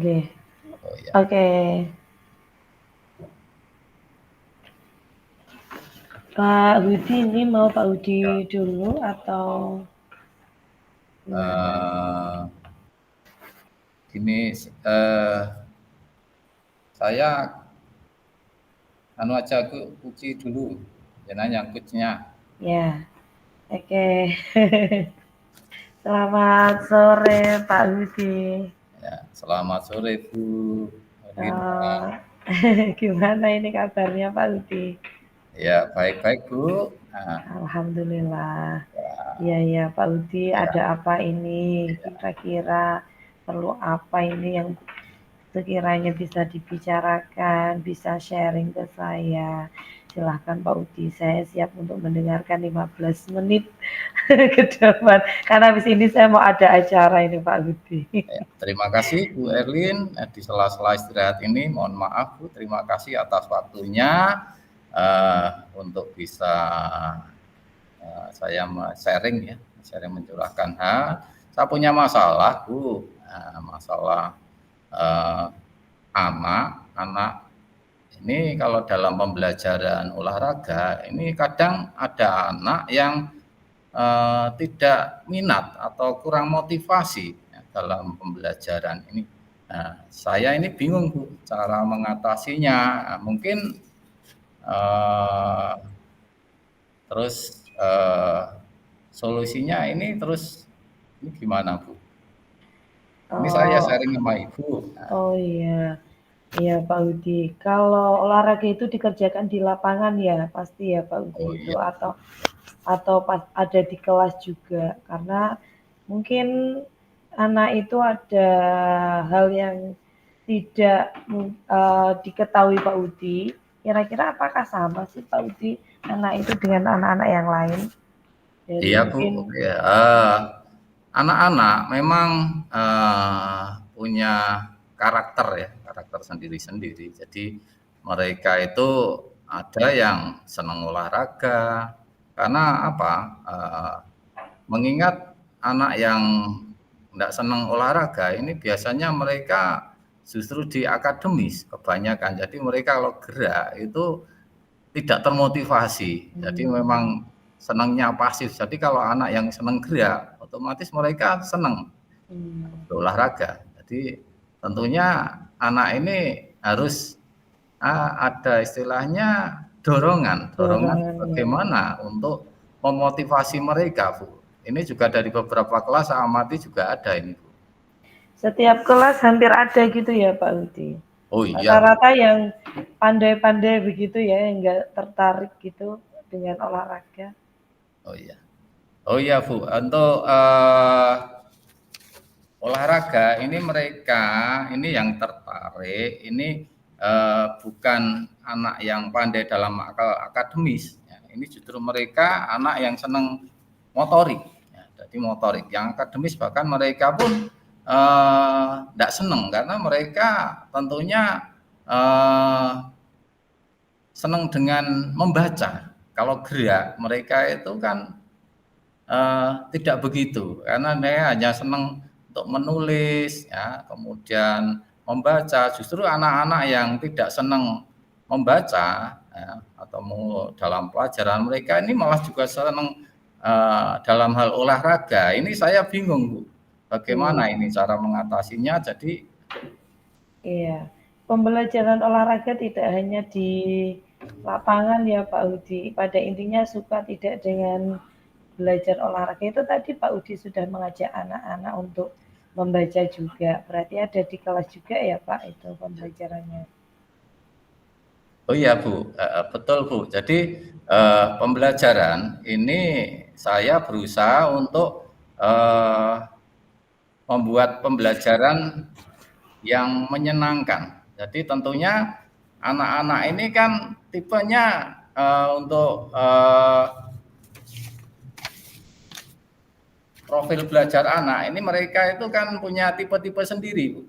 Boleh. Oh ya. Oke. Pak Budi ini mau Pak Budi dulu atau gimana? Gini, saya anu aja aku uji dulu, jangan nyangkutnya. Ya, oke. Selamat sore Pak Budi. Ya, selamat sore Bu Erlinda. Gimana ini kabarnya Pak Budi? Ya, baik-baik Bu. Nah, Alhamdulillah. ya, Iya ya Pak Budi, ada ya, apa ini? Kira-kira perlu apa ini yang sekiranya bisa dibicarakan, bisa sharing ke saya. Silahkan Pak Udi, saya siap untuk mendengarkan 15 menit ke depan. Karena habis ini saya mau ada acara ini Pak Udi. ya. Terima kasih Bu Erlin. Di sela-sela istirahat ini, mohon maaf Bu, terima kasih atas waktunya untuk bisa saya sharing ya, sharing mencurahkan hal. Saya punya masalah Bu, masalah anak ini kalau dalam pembelajaran olahraga ini kadang ada anak yang tidak minat atau kurang motivasi ya, dalam pembelajaran ini. Nah, saya ini bingung Bu cara mengatasinya. Nah, mungkin terus solusinya ini terus ini gimana Bu? Ini saya Oh, sharing sama Ibu. Nah, oh iya. Iya Pak Udi, kalau olahraga itu dikerjakan di lapangan ya pasti ya Pak Udi oh itu iya, atau pas ada di kelas juga karena mungkin anak itu ada hal yang tidak diketahui Pak Udi. Kira-kira apakah sama sih Pak Udi anak itu dengan anak-anak yang lain dari iya Bu. mungkin Ya, anak-anak memang punya karakter ya, karakter sendiri-sendiri. Jadi mereka itu ada yang senang olahraga, karena apa? Mengingat anak yang tidak senang olahraga ini biasanya mereka justru di akademis kebanyakan. Jadi mereka kalau gerak itu tidak termotivasi. Jadi memang senangnya pasif. Jadi kalau anak yang senang gerak, otomatis mereka senang berolahraga. Jadi tentunya anak ini harus ada istilahnya dorongan, dorongan dorongannya? bagaimana untuk memotivasi mereka, Bu. Ini juga dari beberapa kelas saya amati juga ada ini, Bu. Setiap kelas hampir ada gitu ya Pak Udi. Oh iya, Bu. Rata-rata yang pandai-pandai begitu ya, yang nggak tertarik gitu dengan olahraga. Oh iya. Oh iya, Bu. Untuk olahraga ini mereka ini yang tertarik ini bukan anak yang pandai dalam akademis ya. Ini justru mereka anak yang senang motorik ya. Jadi motorik yang akademis bahkan mereka pun tidak senang karena mereka tentunya senang dengan membaca. Kalau gerak mereka itu kan tidak begitu, karena saya hanya senang untuk menulis, ya, kemudian membaca. Justru anak-anak yang tidak senang membaca, ya, atau dalam pelajaran mereka ini malah juga senang dalam hal olahraga. Ini saya bingung, Bu, bagaimana Iya, ini cara mengatasinya. Jadi, iya. Pembelajaran olahraga tidak hanya di lapangan ya Pak Udi. Pada intinya suka tidak dengan belajar olahraga itu tadi Pak Udi sudah mengajak anak-anak untuk membaca juga. Berarti ada di kelas juga ya Pak itu pembelajarannya. oh iya Bu, betul Bu. Jadi pembelajaran ini saya berusaha untuk membuat pembelajaran yang menyenangkan. Jadi tentunya anak-anak ini kan tipenya untuk profil belajar anak ini mereka itu kan punya tipe-tipe sendiri, Bu.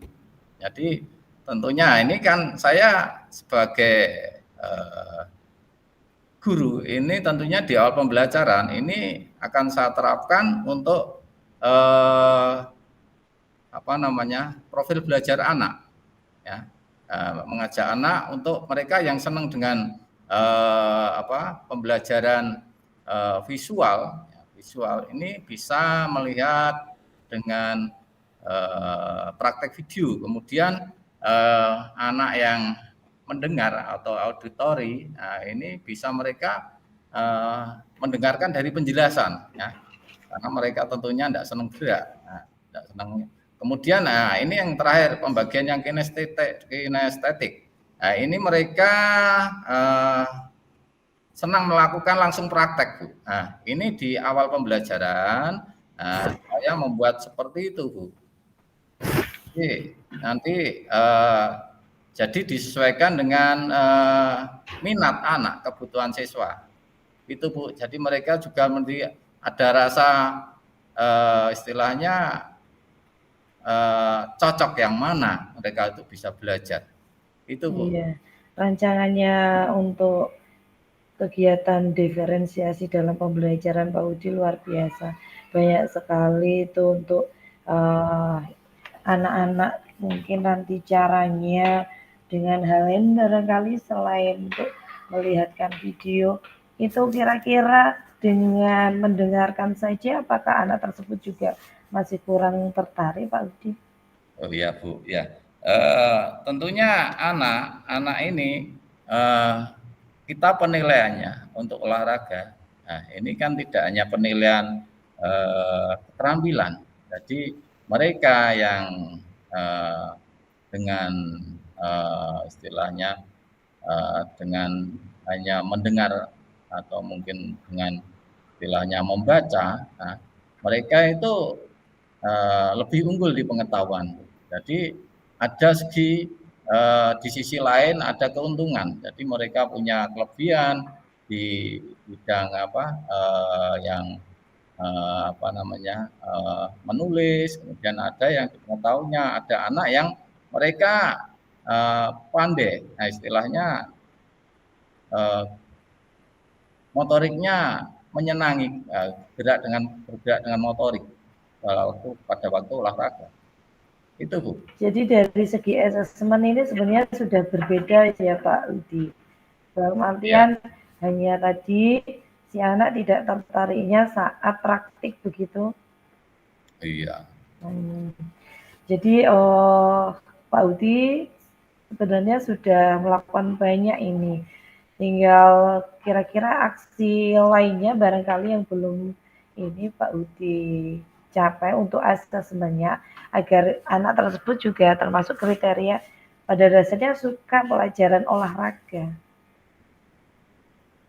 Jadi tentunya ini kan saya sebagai guru ini tentunya di awal pembelajaran ini akan saya terapkan untuk apa namanya profil belajar anak. ya, mengajak anak untuk mereka yang senang dengan pembelajaran visual, ya, visual ini bisa melihat dengan praktek video, kemudian anak yang mendengar atau auditori, nah ini bisa mereka mendengarkan dari penjelasan, ya, karena mereka tentunya tidak senang gerak, nah, tidak senang. Kemudian, nah ini yang terakhir pembagian yang kinestetik. Nah ini mereka senang melakukan langsung praktek, Bu. Nah ini di awal pembelajaran, nah, saya membuat seperti itu, Bu. Jadi nanti jadi disesuaikan dengan minat anak, kebutuhan siswa. Itu Bu. Jadi mereka juga ada rasa istilahnya cocok yang mana mereka itu bisa belajar. Itu Bu. Iya, rancangannya untuk kegiatan diferensiasi dalam pembelajaran Pak Udi luar biasa. Banyak sekali itu untuk anak-anak mungkin nanti caranya dengan hal lain barangkali selain untuk melihatkan video itu kira-kira dengan mendengarkan saja apakah anak tersebut juga masih kurang tertarik Pak Udi? Oh iya Bu, ya. Tentunya anak ini kita penilaiannya untuk olahraga. Nah, ini kan tidak hanya penilaian keterampilan. Jadi mereka yang dengan istilahnya dengan hanya mendengar atau mungkin dengan istilahnya membaca, nah, mereka itu lebih unggul di pengetahuan. Jadi ada segi di sisi lain ada keuntungan. Jadi mereka punya kelebihan di bidang yang menulis. Kemudian ada yang pengetahuannya, ada anak yang mereka pandai. Nah istilahnya motoriknya menyenangi, bergerak dengan motorik pada waktu olahraga. Itu Bu. Jadi dari segi asesmen ini sebenarnya sudah berbeda ya Pak Udi. Dalam artian hanya tadi si anak tidak tertariknya saat praktik begitu. Iya. Jadi Pak Udi sebenarnya sudah melakukan banyak ini. Tinggal kira-kira aksi lainnya barangkali yang belum ini Pak Udi capai untuk asesmennya agar anak tersebut juga termasuk kriteria pada dasarnya suka pelajaran olahraga.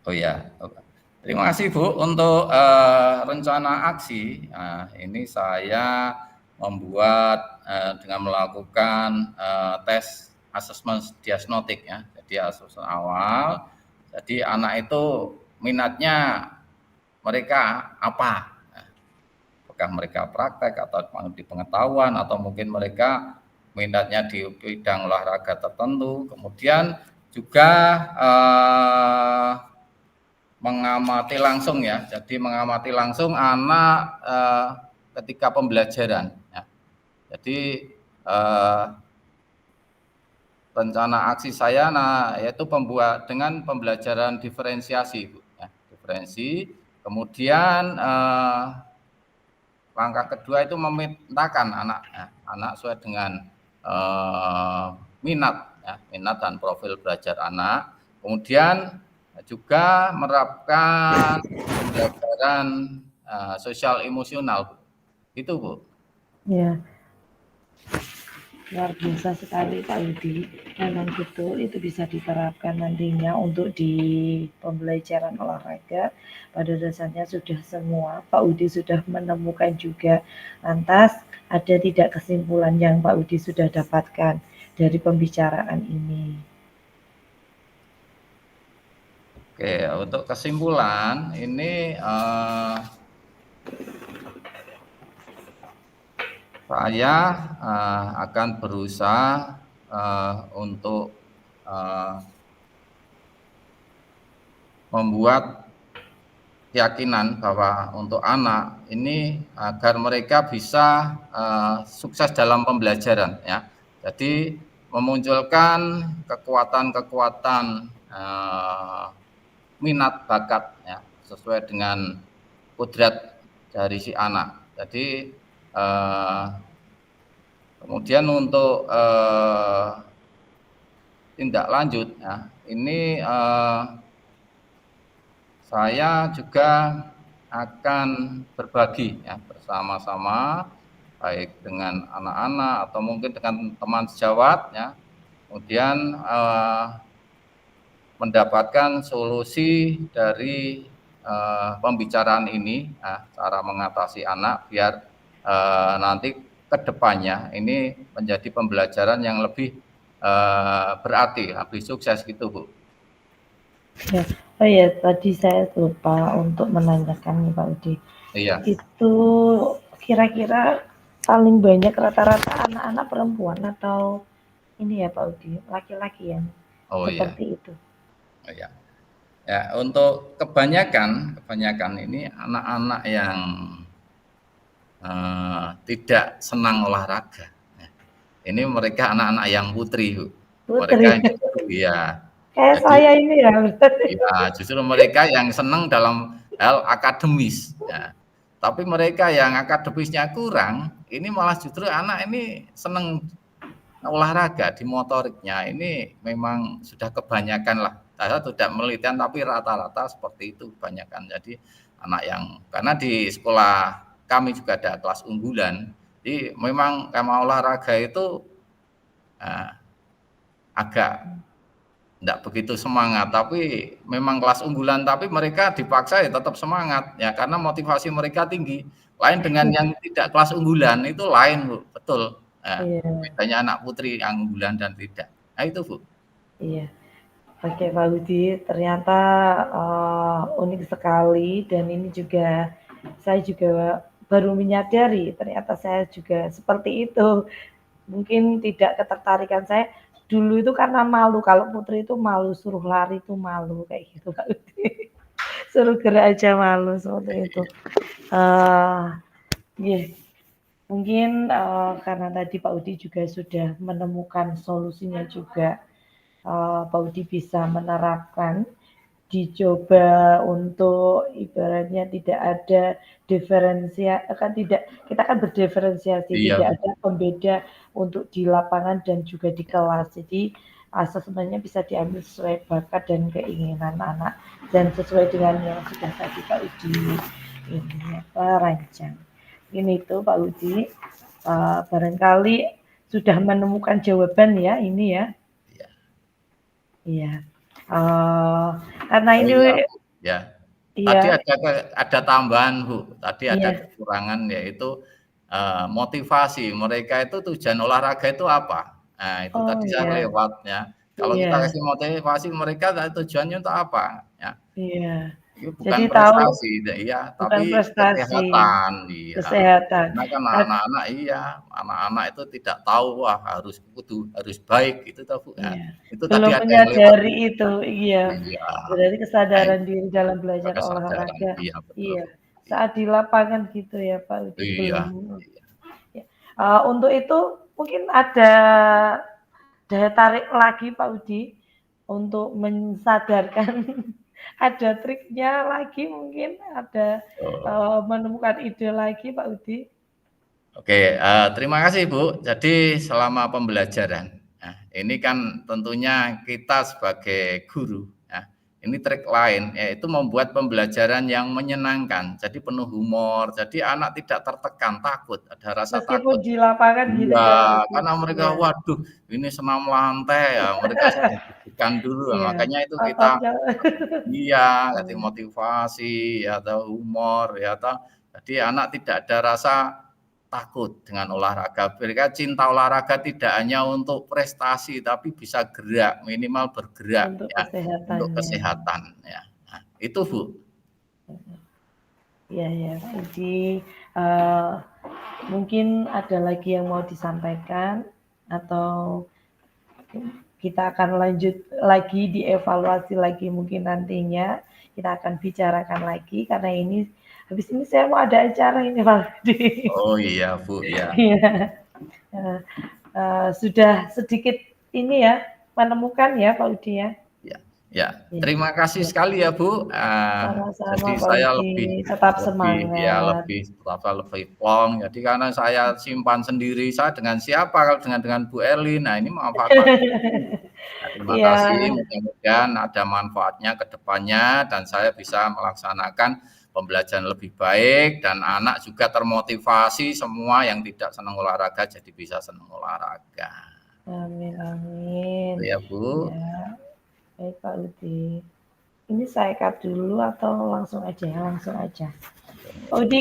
Oh ya, terima kasih Bu untuk rencana aksi. Nah, ini saya membuat dengan melakukan tes asesmen diagnostik ya. Jadi asesmen awal. Jadi anak itu minatnya mereka apa? Apakah mereka praktek atau di pengetahuan atau mungkin mereka minatnya di bidang olahraga tertentu. Kemudian juga mengamati langsung ya. Jadi mengamati langsung anak ketika pembelajaran. Ya. Jadi rencana aksi saya yaitu pembuat dengan pembelajaran diferensiasi, Bu. Ya, diferensi. Kemudian langkah kedua itu memintakan anak sesuai dengan minat dan profil belajar anak. Kemudian juga menerapkan pembelajaran sosial emosional. Itu Bu. Ya, luar biasa sekali Pak Yudi. Memang betul itu bisa diterapkan nantinya untuk di pembelajaran olahraga. Pada dasarnya sudah semua Pak Yudi sudah menemukan juga. Lantas ada tidak kesimpulan yang Pak Yudi sudah dapatkan dari pembicaraan ini? Oke, untuk kesimpulan ini saya akan berusaha untuk membuat keyakinan bahwa untuk anak ini agar mereka bisa sukses dalam pembelajaran ya. Jadi memunculkan kekuatan-kekuatan minat bakat ya, sesuai dengan kodrat dari si anak. Jadi kemudian untuk tindak lanjut ya, ini saya juga akan berbagi ya bersama-sama baik dengan anak-anak atau mungkin dengan teman sejawat ya, kemudian mendapatkan solusi dari pembicaraan ini, cara mengatasi anak biar nanti kedepannya ini menjadi pembelajaran yang lebih berarti, lebih sukses gitu Bu. Ya. Oh ya, tadi saya lupa untuk menanyakan nih Pak Udi. Iya. Itu kira-kira paling banyak rata-rata anak-anak perempuan atau ini ya Pak Udi, laki-laki yang seperti itu? Oh ya. Ya, untuk kebanyakan ini anak-anak yang tidak senang olahraga. Ini mereka anak-anak yang putri, Bu. Mereka yang justru ya. Kayak Jadi, saya ini ya. Ya, justru mereka yang senang dalam hal akademis. Ya. Tapi mereka yang akademisnya kurang, ini malah justru anak ini senang olahraga di motoriknya. Ini memang sudah kebanyakan lah. Saya tidak melitian tapi rata-rata seperti itu kebanyakan. Jadi anak yang karena di sekolah kami juga ada kelas unggulan. Jadi memang sama olahraga itu agak tidak begitu semangat, tapi memang kelas unggulan, tapi mereka dipaksa ya tetap semangat ya karena motivasi mereka tinggi. Lain dengan yang tidak kelas unggulan itu lain Bu, betul. Bedanya anak putri yang unggulan dan tidak. Nah itu Bu. Iya. Oke Pak Budi, ternyata unik sekali dan ini juga saya juga baru menyadari ternyata saya juga seperti itu. Mungkin tidak ketertarikan saya dulu itu karena malu, kalau putri itu malu, suruh lari itu malu kayak gitu Pak Budi. Suruh gerak aja malu seperti itu. Mungkin karena tadi Pak Udi juga sudah menemukan solusinya juga. Pak Udi bisa menerapkan, dicoba untuk ibaratnya tidak ada kita kan berdiferensiasi, tidak ada pembeda untuk di lapangan dan juga di kelas. Jadi sebenarnya bisa diambil sesuai bakat dan keinginan anak dan sesuai dengan yang sudah tadi Pak Udi ini rancang. Ini tuh Pak Udi barangkali sudah menemukan jawaban ya ini ya. Iya. Karena ini ya. Tadi ada tambahan Bu. Tadi ada kekurangan yaitu motivasi. Mereka itu tujuan olahraga itu apa? Nah, itu tadi saya lewatnya. Kalau kita kasih motivasi mereka tujuannya untuk apa? Ya. Iya. Itu bukan prestasi, ya, tapi kesehatan, iya. Kesehatan. Karena kan anak-anak anak-anak itu tidak tahu wah harus baik itu tahu Bu. Iya. Itu belum tadi ada menyadari itu, iya. Iya. Berarti kesadaran diri dalam belajar olahraga. Iya, betul. Iya. Saat di lapangan gitu ya Pak Udi. Iya. Ya. Untuk itu mungkin ada daya tarik lagi Pak Udi untuk mensadarkan ada triknya lagi mungkin ada menemukan ide lagi Pak Udi. Oke, terima kasih Bu. Jadi selama pembelajaran, nah, ini kan tentunya kita sebagai guru, ya, ini trik lain yaitu membuat pembelajaran yang menyenangkan, jadi penuh humor, jadi anak tidak tertekan, takut, ada rasa meskipun takut. Di lapangan gitu ya. Karena mereka waduh ini senam lantai ya, mereka sudah deg-degan dulu, makanya itu kita kasih motivasi atau humor ya jadi anak tidak ada rasa takut dengan olahraga. Mereka cinta olahraga tidak hanya untuk prestasi tapi bisa gerak, minimal bergerak untuk ya, untuk kesehatan ya. Nah, itu Bu. Ya. Jadi mungkin ada lagi yang mau disampaikan atau kita akan lanjut lagi dievaluasi lagi mungkin nantinya kita akan bicarakan lagi karena ini habis ini saya mau ada acara ini Pak Budi. Oh iya Bu ya. Iya. Sudah sedikit ini ya, menemukan ya Pak Udi ya. Ya, ya. Ya, Terima kasih ya. sekali ya Bu. Sama-sama Jadi Pak saya Udi, tetap semangat. lebih plong. Jadi karena saya simpan sendiri, saya dengan siapa kalau dengan Bu Erlin. Nah ini manfaat-manfaat. Nah, terima Iya, kasih. Mudah-mudahan ada manfaatnya ke depannya dan saya bisa melaksanakan pembelajaran lebih baik dan anak juga termotivasi, semua yang tidak senang olahraga jadi bisa senang olahraga. amin amin. Itu ya Bu. Ya, baik Pak Udi. Ini saya cut dulu atau langsung aja? Langsung aja. Pak Udi